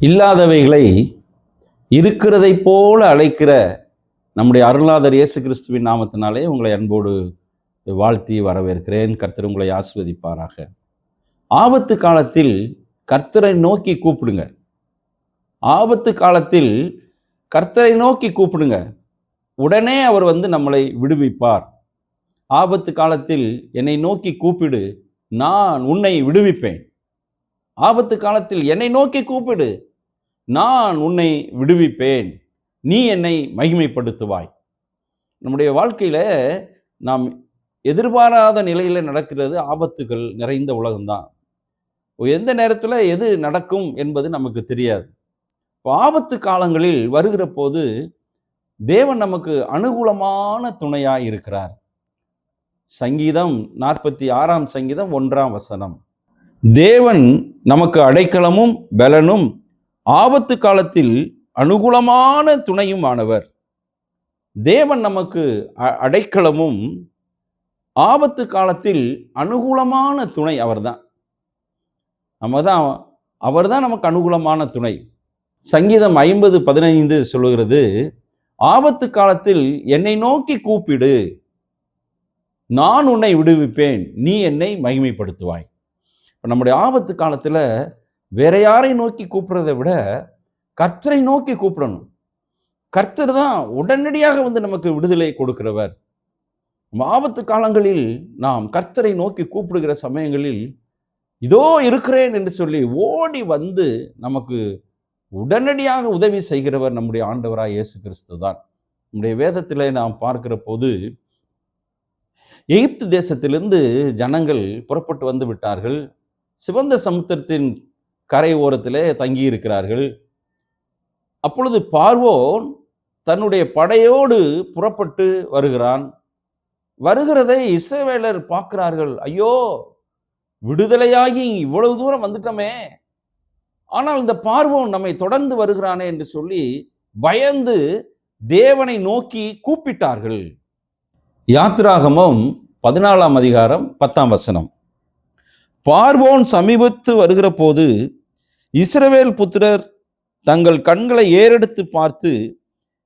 இல்லாதவைகளை இருக்கிறதை போல அழைக்கிற நம்முடைய அருளாளர் இயேசு கிறிஸ்துவின் நாமத்தினாலே உங்களை அன்போடு வாழ்த்தி வரவேற்கிறேன். கர்த்தர் உங்களை ஆசீர்வதிப்பாராக. ஆபத்து காலத்தில் கர்த்தரை நோக்கி கூப்பிடுங்க. ஆபத்து காலத்தில் கர்த்தரை நோக்கி கூப்பிடுங்க. உடனே அவர் நம்மளை விடுவிப்பார். ஆபத்து காலத்தில் என்னை நோக்கி கூப்பிடு, நான் உன்னை விடுவிப்பேன். ஆபத்து காலத்தில் என்னை நோக்கி கூப்பிடு, நான் உன்னை விடுவிப்பேன், நீ என்னை மகிமைப்படுத்துவாய். நம்முடைய வாழ்க்கையில் நாம் எதிர்பாராத நிலையில் நடக்கிறது ஆபத்துகள் நிறைந்த உலகம்தான். எந்த நேரத்தில் எது நடக்கும் என்பது நமக்கு தெரியாது. ஆபத்து காலங்களில் வருகிற போது தேவன் நமக்கு அனுகூலமான துணையாய் இருக்கிறார். சங்கீதம் 46 சங்கீதம் 1 தேவன் நமக்கு அடைக்கலமும் பலனும் ஆபத்து காலத்தில் அனுகூலமான துணையும் ஆனவர். தேவன் நமக்கு அடைக்கலமும் ஆபத்து காலத்தில் அனுகூலமான துணை அவர்தான். அவர்தான் நமக்கு அனுகூலமான துணை. சங்கீதம் 50:15 சொல்லுகிறது, ஆபத்து காலத்தில் என்னை நோக்கி கூப்பிடு, நான் உன்னை விடுவிப்பேன், நீ என்னை மகிமைப்படுத்துவாய். இப்போ நம்முடைய ஆபத்து காலத்தில் வேற யாரை நோக்கி கூப்பிடுறதை விட கர்த்தரை நோக்கி கூப்பிடணும். கர்த்தர் தான் உடனடியாக நமக்கு விடுதலை கொடுக்கிறவர். ஆபத்து காலங்களில் நாம் கர்த்தரை நோக்கி கூப்பிடுகிற சமயங்களில் இதோ இருக்கிறேன் என்று சொல்லி ஓடி நமக்கு உடனடியாக உதவி செய்கிறவர் நம்முடைய ஆண்டவராய் இயேசு கிறிஸ்து தான். நம்முடைய வேதத்தில் நாம் பார்க்கிற போது எகிப்து தேசத்திலிருந்து ஜனங்கள் புறப்பட்டு வந்து விட்டார்கள். சிவந்த சமுத்திரத்தின் கரை ஓரத்திலே தங்கி இருக்கிறார்கள். அப்பொழுது பார்வோன் தன்னுடைய படையோடு புறப்பட்டு வருகிறான். வருகிறதை இஸ்ரவேலர் பார்க்கிறார்கள். ஐயோ, விடுதலையாகி இவ்வளவு தூரம் வந்துட்டோமே, ஆனால் இந்த பார்வோன் நம்மை தொடர்ந்து வருகிறானே என்று சொல்லி பயந்து தேவனை நோக்கி கூப்பிட்டார்கள். யாத்திராகமம் 14:10 பார்வோன் சமீபத்து வருகிற போது இஸ்ரவேல் புத்திரர் தங்கள் கண்களை ஏறெடுத்து பார்த்து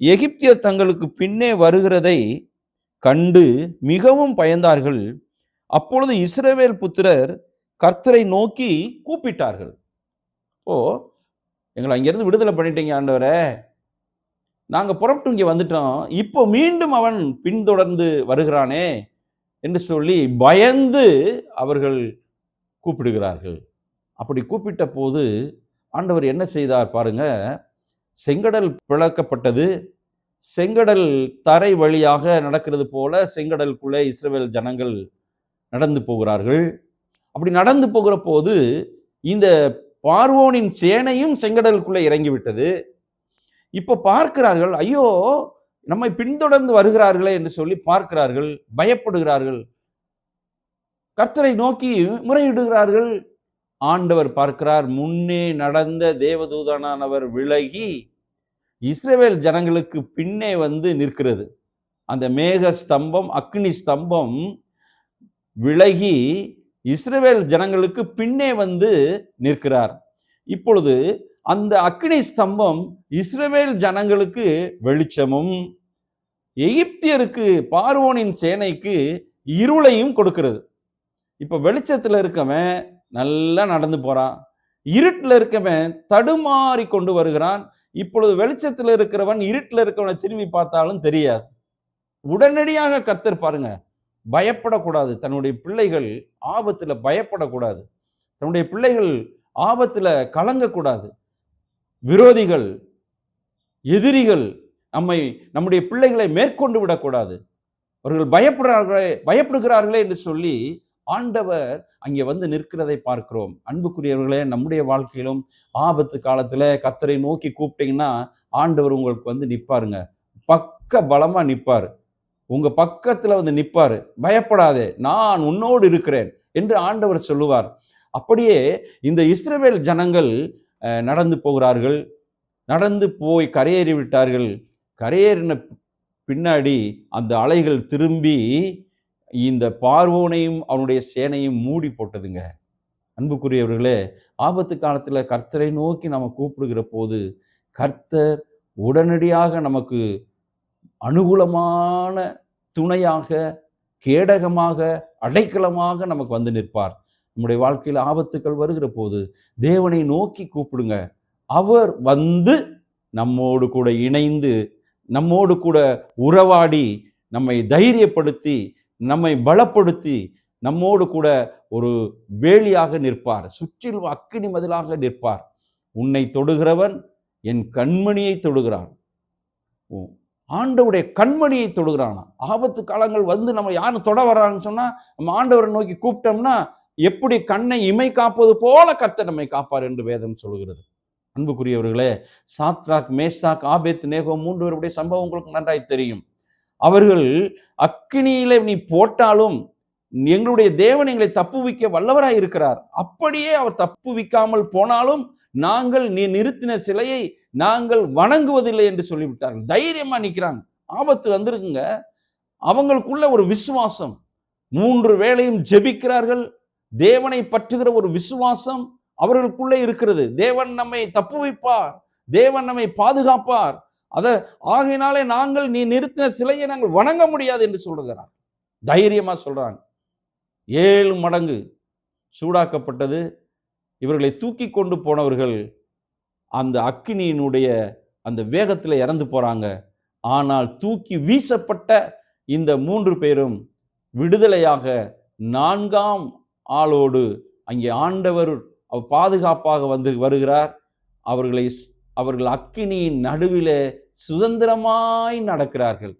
எகிப்தியர் தங்களுக்கு பின்னே வருகிறதை கண்டு மிகவும் பயந்தார்கள். அப்பொழுது இஸ்ரவேல் புத்திரர் கர்த்தரை நோக்கி கூப்பிட்டார்கள். எங்களை அங்கிருந்து விடுதலை பண்ணிட்டீங்க ஆண்டவரே, நாங்கள் புறப்பட்டு இங்கே வந்துட்டோம், இப்போ மீண்டும் அவன் பின்தொடர்ந்து வருகிறானே என்று சொல்லி பயந்து அவர்கள் கூப்பிடுகிறார்கள். அப்படி கூப்பிட்ட போது ஆண்டவர் என்ன செய்தார் பாருங்க. செங்கடல் பிளக்கப்பட்டது. செங்கடல் தரை வழியாக நடக்கிறது போல செங்கடலுக்குள்ளே இஸ்ரவேல் ஜனங்கள் நடந்து போகிறார்கள். அப்படி நடந்து போகிற போது இந்த பார்வோனின் சேனையும் செங்கடலுக்குள்ளே இறங்கிவிட்டது. இப்போ பார்க்கிறார்கள், ஐயோ, நம்மை பின்தொடர்ந்து வருகிறார்களே என்று சொல்லி பார்க்கிறார்கள், பயப்படுகிறார்கள், கர்த்தரை நோக்கி முறையிடுகிறார்கள். ஆண்டவர் பார்க்கிறார். முன்னே நடந்த தேவதூதனானவர் விலகி இஸ்ரவேல் ஜனங்களுக்கு பின்னே நிற்கிறது. அந்த மேக ஸ்தம்பம், அக்னி ஸ்தம்பம் விலகி இஸ்ரவேல் ஜனங்களுக்கு பின்னே நிற்கிறார். இப்பொழுது அந்த அக்னி ஸ்தம்பம் இஸ்ரவேல் ஜனங்களுக்கு வெளிச்சமும் எகிப்தியருக்கு பார்வோனின் சேனைக்கு இருளையும் கொடுக்கிறது. இப்ப வெளிச்சத்துல இருக்கவன் நல்லா நடந்து போறான், இருட்டில் இருக்கவன் தடுமாறி கொண்டு வருகிறான். இப்பொழுது வெளிச்சத்தில் இருக்கிறவன் இருட்டில் இருக்கவனை திரும்பி பார்த்தாலும் தெரியாது. உடனடியாக கர்த்தர் பாருங்க, பயப்படக்கூடாது. தன்னுடைய பிள்ளைகள் ஆபத்துல பயப்படக்கூடாது. தன்னுடைய பிள்ளைகள் ஆபத்துல கலங்கக்கூடாது. விரோதிகள், எதிரிகள் நம்முடைய பிள்ளைகளை மேற்கொண்டு விடக்கூடாது. அவர்கள் பயப்படுகிறார்களே என்று சொல்லி ஆண்டவர் அங்கே நிற்கிறதை பார்க்கிறோம். அன்புக்குரியவர்களே, நம்முடைய வாழ்க்கையிலும் ஆபத்து காலத்துல கர்த்தரை நோக்கி கூப்பிட்டீங்கன்னா ஆண்டவர் உங்களுக்கு நிற்பாருங்க. பக்க பலமா நிற்பாரு. உங்க பக்கத்துல நிற்பாரு. பயப்படாதே, நான் உன்னோடு இருக்கிறேன் என்று ஆண்டவர் சொல்லுவார். அப்படியே இந்த இஸ்ரவேல் ஜனங்கள் நடந்து போகிறார்கள். நடந்து போய் கரையேறி விட்டார்கள். கரையேறின பின்னாடி அந்த அலைகள் திரும்பி இந்த பார்வோனையும் அவனுடைய சேனையும் மூடி போட்டதுங்க. அன்புக்குரியவர்களே, ஆபத்து காலத்தில் கர்த்தரை நோக்கி நம்ம கூப்பிடுகிற போது கர்த்தர் உடனடியாக நமக்கு அனுகூலமான துணையாக, கேடகமாக, அடைக்கலமாக நமக்கு வந்து நிற்பார். நம்முடைய வாழ்க்கையில் ஆபத்துக்கள் வருகிற போது தேவனை நோக்கி கூப்பிடுங்க. அவர் வந்து நம்மோடு கூட இணைந்து, நம்மோடு கூட உறவாடி, நம்மை தைரியப்படுத்தி, நம்மை பலப்படுத்தி, நம்மோடு கூட ஒரு வேலியாக நிற்பார். சுற்றிலும் அக்கினி மதிலாக நிற்பார். உன்னை தொடுகிறவன் என் கண்மணியை தொடுகிறான். ஆண்டவருடைய கண்மணியை தொடுகிறானா. ஆபத்து காலங்கள் வந்து நம்ம யாரும் தொட வர்றான்னு சொன்னா, நம்ம ஆண்டவரை நோக்கி கூப்பிட்டோம்னா எப்படி கண்ணை இமை காப்பது போல கர்த்தர் நம்மை காப்பார் என்று வேதம் சொல்கிறது. அன்புக்குரியவர்களே, சாத்ராக், மேஷாக், ஆபேத் நேகோ 3 பேருடைய சம்பவம் உங்களுக்கு நன்றாய் தெரியும். அவர்கள் அக்கினியில நீ போட்டாலும் எங்களுடைய தேவன் எங்களை தப்புவிக்க வல்லவராய் இருக்கிறார். அப்படியே அவர் தப்புவிக்காமல் போனாலும் நாங்கள் நீ நிறுத்தின சிலையை நாங்கள் வணங்குவதில்லை என்று சொல்லிவிட்டார்கள். தைரியமா நிற்கிறாங்க. ஆபத்து வந்திருக்குங்க. அவங்களுக்குள்ள ஒரு விசுவாசம், 3 வேளையும் ஜெபிக்கிறார்கள். தேவனை பற்றுகிற ஒரு விசுவாசம் அவர்களுக்குள்ளே இருக்கிறது. தேவன் நம்மை தப்புவிப்பார், தேவன் நம்மை பாதுகாப்பார். ஆகையினாலே நாங்கள் நீ நிறுத்தின சிலையை நாங்கள் வணங்க முடியாது என்று சொல்லுகிறார். தைரியமா சொல்றாங்க. 7 மடங்கு சூடாக்கப்பட்டது. இவர்களை தூக்கி கொண்டு போனவர்கள் அந்த அக்கினியினுடைய அந்த வேகத்தில் இறந்து போறாங்க. ஆனால் தூக்கி வீசப்பட்ட இந்த 3 பேரும் விடுதலையாக 4ஆம் ஆளோடு அங்கே ஆண்டவர் பாதுகாப்பாக வருகிறார். அவர்கள் அக்கினியின் நடுவிலே சுதந்திரமாய் நடக்கிறார்கள்.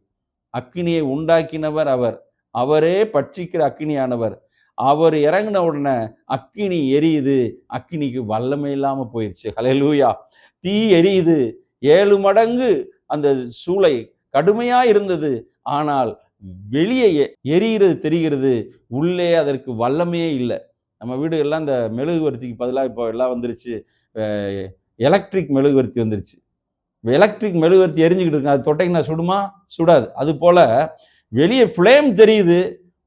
அக்கினியை உண்டாக்கினவர் அவர், அவரே பட்சிக்கிற அக்கினியானவர். அவர் இறங்கின உடனே அக்கினி எரியுது. அக்கினிக்கு வல்லமை இல்லாம போயிடுச்சு. ஹல்லேலூயா. தீ எரியுது. 7 மடங்கு அந்த சூளை கடுமையா இருந்தது. ஆனால் வெளியே எரிகிறது தெரிகிறது, உள்ளே அதற்கு வல்லமையே இல்லை. நம்ம வீடுகள்லாம் இந்த மெழுகுவர்த்திக்கு பதிலாக இப்போ எல்லாம் வந்துருச்சு, எலக்ட்ரிக் மெழுகுவர்த்தி வந்துருச்சு. எலக்ட்ரிக் மெழுகுவர்த்தி எரிஞ்சுக்கிட்டு இருக்கு. அது தொட்டைங்கன்னா சுடுமா? சுடாது. அது போல வெளியே ஃப்ளேம் தெரியுது,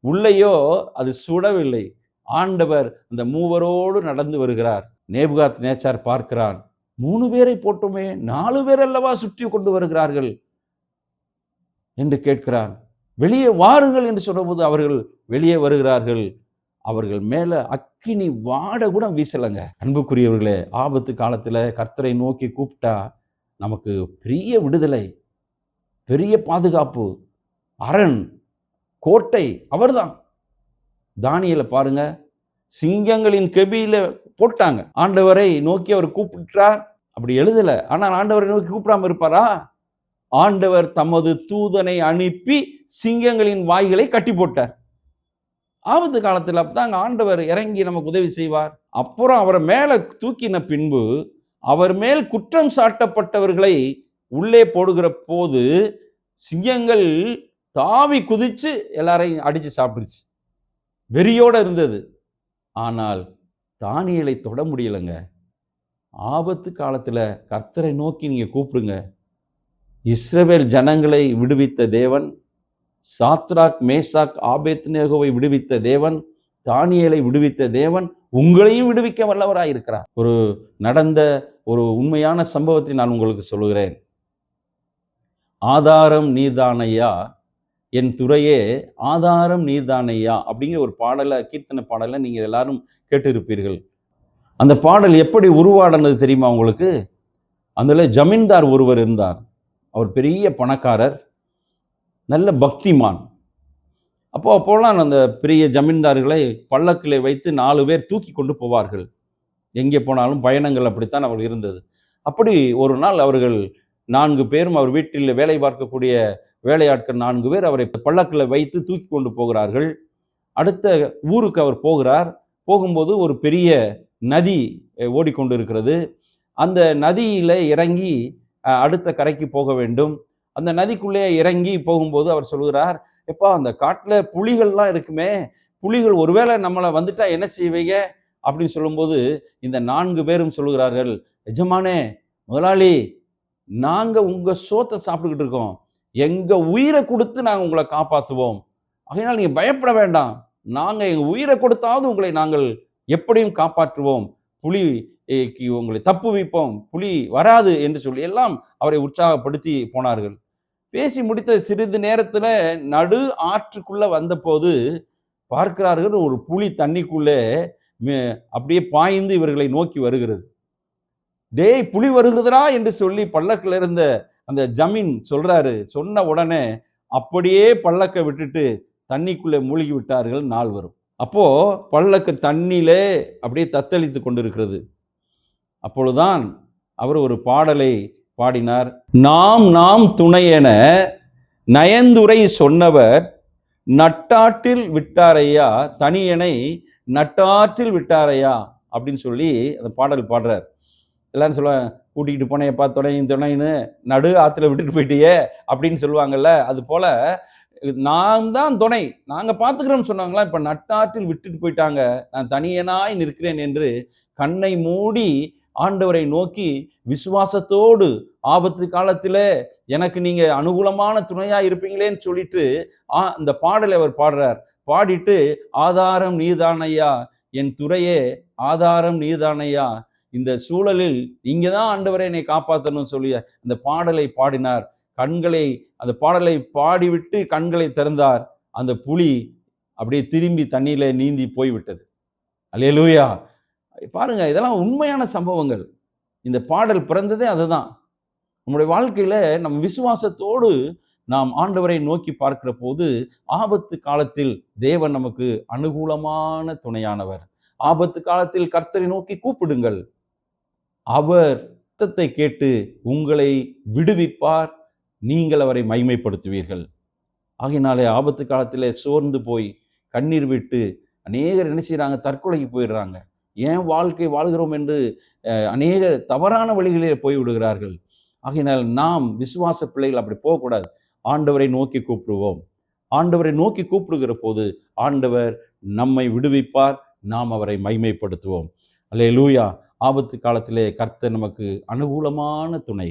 உள்ளேயோ அது சுடவில்லை. ஆண்டவர் அந்த 3 பேரோடு நடந்து வருகிறார். நேபுகாத் நேச்சார் பார்க்கிறான். 3 பேரை போட்டுமே 4 பேர் அல்லவா சுற்றி கொண்டு வருகிறார்கள் என்று கேட்கிறான். வெளியே வாருங்கள் என்று சொன்னபோது அவர்கள் வெளியே வருகிறார்கள். அவர்கள் மேல அக்கினி வாட கூட வீசலைங்க. அன்புக்குரியவர்களே, ஆபத்து காலத்துல கர்த்தரை நோக்கி கூப்பிட்டா நமக்கு பெரிய விடுதலை, பெரிய பாதுகாப்பு, அரண், கோட்டை அவர்தான். தானியேலை பாருங்க, சிங்கங்களின் கெபியில போட்டாங்க. ஆண்டவரை நோக்கி அவர் கூப்பிட்டார். அப்படி எழுதல. ஆனால் ஆண்டவரை நோக்கி கூப்பிடாம இருப்பாரா? ஆண்டவர் தமது தூதனை அனுப்பி சிங்கங்களின் வாய்களை கட்டி போட்டார். ஆபத்து காலத்தில் அப்பதான் ஆண்டவர் இறங்கி நமக்கு உதவி செய்வார். அப்புறம் அவரை மேல தூக்கின பின்பு அவர் மேல் குற்றம் சாட்டப்பட்டவர்களை உள்ளே போடுகிற போது சிங்கங்கள் தாவி குதிச்சு எல்லாரையும் அடிச்சு சாப்பிடுச்சு. வெறியோட இருந்தது. ஆனால் தானியேலை தொட முடியலைங்க. ஆபத்து காலத்துல கர்த்தரை நோக்கி நீங்க கூப்பிடுங்க. இஸ்ரவேல் ஜனங்களை விடுவித்த தேவன், சாத்ராக், மேஷாக், ஆபேத்நேகோவை விடுவித்த தேவன், தானியேலை விடுவித்த தேவன் உங்களையும் விடுவிக்க வல்லவராய் இருக்கிறார். ஒரு நடந்த ஒரு உண்மையான சம்பவத்தை நான் உங்களுக்கு சொல்லுகிறேன். ஆதாரம் நீர்தானையா என் துறையே, ஆதாரம் நீர்தானையா அப்படிங்கிற ஒரு பாடலை, கீர்த்தனை பாடலை நீங்கள் எல்லாரும் கேட்டு இருப்பீர்கள். அந்த பாடல் எப்படி உருவாடினது தெரியுமா உங்களுக்கு? அதில் ஜமீன்தார் ஒருவர் இருந்தார். அவர் பெரிய பணக்காரர், நல்ல பக்திமான். அப்போலாம் அந்த பெரிய ஜமீன்தார்களை பல்லக்கில் வைத்து 4 பேர் தூக்கி கொண்டு போவார்கள். எங்கே போனாலும் பயணங்கள் அப்படித்தான் அவர்கள் இருந்தது. அப்படி ஒரு நாள் அவர்கள் 4 பேரும் அவர் வீட்டில் வேலை பார்க்கக்கூடிய வேலையாட்கள் 4 பேர் அவரை பல்லக்கில் வைத்து தூக்கி கொண்டு போகிறார்கள். அடுத்த ஊருக்கு அவர் போகிறார். போகும்போது ஒரு பெரிய நதி ஓடிக்கொண்டு இருக்கிறது. அந்த நதியில் இறங்கி அடுத்த கரைக்கு போக வேண்டும். அந்த நதிக்குள்ளே இறங்கி போகும்போது அவர் சொல்கிறார், எப்பா அந்த காட்டில் புலிகள்லாம் இருக்குமே, புலிகள் ஒருவேளை நம்மளை வந்துட்டா என்ன செய்வீங்க அப்படின்னு சொல்லும்போது இந்த 4 பேரும் சொல்லுகிறார்கள், எஜமானே, முதலாளி, நாங்கள் உங்கள் சோத்தை சாப்பிட்டுக்கிட்டு இருக்கோம், எங்கள் உயிரை கொடுத்து நாங்கள் உங்களை காப்பாற்றுவோம், அதனால் நீங்கள் பயப்பட வேண்டாம், நாங்கள் எங்கள் உயிரை கொடுத்தாவது உங்களை நாங்கள் எப்படியும் காப்பாற்றுவோம், புலி உங்களை தப்புவிப்போம், புலி வராது என்று சொல்லி எல்லாம் அவரை உற்சாகப்படுத்தி போனார்கள். பேசி முடித்த சிறிது நேரத்துல நடு ஆற்றுக்குள்ள வந்தபோது பார்க்கிறார்கள், ஒரு புலி தண்ணிக்குள்ளே அப்படியே பாய்ந்து இவர்களை நோக்கி வருகிறது. டேய் புலி வருகிறதுடா என்று சொல்லி பல்லக்குல இருந்த அந்த ஜமீன் சொல்றாரு. சொன்ன உடனே அப்படியே பல்லக்க விட்டுட்டு தண்ணிக்குள்ளே மூழ்கி விட்டார்கள் நால்வரும். அப்போ பல்லக்கு தண்ணியிலே அப்படியே தத்தளித்து கொண்டிருக்கிறது. அப்பொழுதுதான் அவர் ஒரு பாடலை பாடினார். நாம் நாம் துணையென நயந்துரை சொன்னவர் நட்டாற்றில் விட்டாரையா, தனியனை நட்டாற்றில் விட்டாரையா அப்படின்னு சொல்லி அந்த பாடல் பாடுறார். எல்லாரும் சொல்லுவாங்க, கூட்டிகிட்டு போனேப்பா துணையும் துணைன்னு நடு ஆற்றுல விட்டுட்டு போயிட்டியே அப்படின்னு சொல்லுவாங்கல்ல. அது போல நான் தான் துணை, நாங்கள் பார்த்துக்கிறோம்னு சொன்னாங்களா, இப்போ நட்டாற்றில் விட்டுட்டு போயிட்டாங்க, நான் தனியனாய் நிற்கிறேன் என்று கண்ணை மூடி ஆண்டவரை நோக்கி விசுவாசத்தோடு ஆபத்து காலத்தில் எனக்கு நீங்க அனுகூலமான துணையா இருப்பீங்களேன்னு சொல்லிட்டு இந்த பாடலை அவர் பாடுறார். பாடிட்டு ஆதாரம் நீதானையா, என் துறையே ஆதாரம் நீதானையா, இந்த சூழலில் நீங்க தான் ஆண்டவரை என்னை காப்பாற்றணும்னு சொல்லி அந்த பாடலை பாடினார். அந்த பாடலை பாடிவிட்டு கண்களை திறந்தார். அந்த புலி அப்படியே திரும்பி தண்ணியில நீந்தி போய்விட்டது. அல்லேலூயா. பாருங்க, இதெல்லாம் உண்மையான சம்பவங்கள். இந்த பாடல் பிறந்ததே அதுதான். நம்முடைய வாழ்க்கையில நம் விசுவாசத்தோடு நாம் ஆண்டவரை நோக்கி பார்க்கிற போது ஆபத்து காலத்தில் தேவன் நமக்கு அனுகூலமான துணையானவர். ஆபத்து காலத்தில் கர்த்தரை நோக்கி கூப்பிடுங்கள், அவர் சத்தத்தை கேட்டு உங்களை விடுவிப்பார், நீங்கள் அவரை மகிமைப்படுத்துவீர்கள். ஆகையினாலே ஆபத்து காலத்தில் சோர்ந்து போய் கண்ணீர் விட்டு அநேகர் என்ன செய்யறாங்க, தற்கொலைக்கு போயிடுறாங்க. ஏன் வாழ்க்கை வாழ்கிறோம் என்று அநேக தவறான வழிகளிலே போய் விடுகிறார்கள். ஆகையினால் நாம் விசுவாச பிள்ளைகள் அப்படி போகக்கூடாது. ஆண்டவரை நோக்கி கூப்பிடுவோம். ஆண்டவரை நோக்கி கூப்பிடுகிற போது ஆண்டவர் நம்மை விடுவிப்பார், நாம் அவரை மகிமைப்படுத்துவோம். அல்லேலூயா. ஆபத்து காலத்திலே கர்த்தர் நமக்கு அனுகூலமான துணை,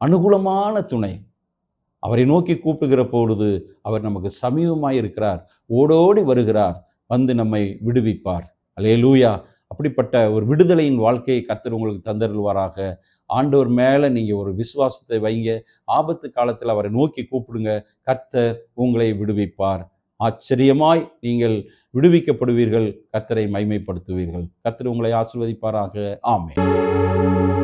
அனுகூலமான துணை. அவரை நோக்கி கூப்பிடுகிற பொழுது அவர் நமக்கு சமீபமாய் இருக்கிறார், ஓடோடி வருகிறார், வந்து நம்மை விடுவிப்பார். அல்லேலூயா. அப்படிப்பட்ட ஒரு விடுதலையின் வாழ்க்கையை கர்த்தர் உங்களுக்கு தந்தருள்வாராக. ஆண்டவர் மேலே நீங்கள் ஒரு விசுவாசத்தை வைங்க. ஆபத்து காலத்தில் அவரை நோக்கி கூப்பிடுங்க, கர்த்தர் உங்களை விடுவிப்பார். ஆச்சரியமாய் நீங்கள் விடுவிக்கப்படுவீர்கள், கர்த்தரை மகிமைப்படுத்துவீர்கள். கர்த்தர் உங்களை ஆசீர்வதிப்பாராக. ஆமென்.